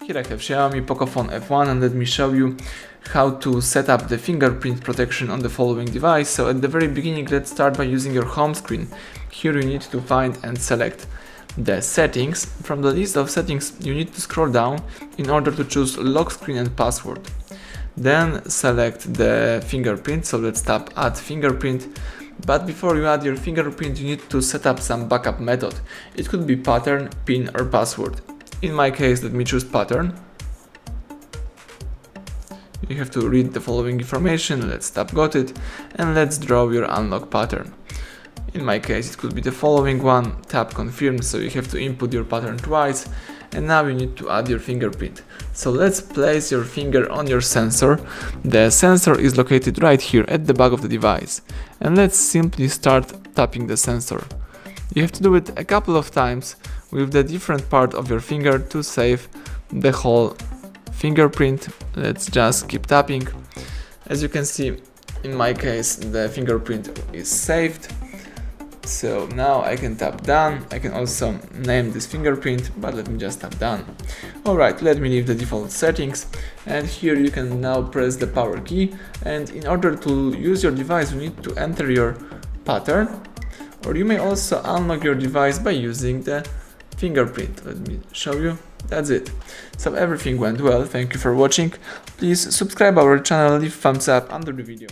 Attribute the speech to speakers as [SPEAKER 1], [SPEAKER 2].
[SPEAKER 1] Here I have Xiaomi Pocophone F1 and let me show you how to set up the fingerprint protection on the following device. So at the very beginning, let's start by using your home screen. Here you need to find and select the settings. From the list of settings, you need to scroll down in order to choose lock screen and password. Then select the fingerprint, so let's tap add fingerprint. But before you add your fingerprint, you need to set up some backup method. It could be pattern, pin or password. In my case, let me choose pattern. You have to read the following information. Let's tap got it and let's draw your unlock pattern. In my case, it could be the following one, tap confirm, so you have to input your pattern twice, and now you need to add your fingerprint. So let's place your finger on your sensor. The sensor is located right here at the back of the device, and let's simply start tapping the sensor. You have to do it a couple of times with the different part of your finger to save the whole fingerprint. Let's just keep tapping. As you can see, in my case, the fingerprint is saved. So now I can tap done. I can also name this fingerprint, but let me just tap done. Alright, let me leave the default settings, and here you can now press the power key, and in order to use your device you need to enter your pattern, or you may also unlock your device by using the fingerprint. Let me show you. That's it. So everything went well. Thank you for watching. Please subscribe our channel, leave thumbs up under the video.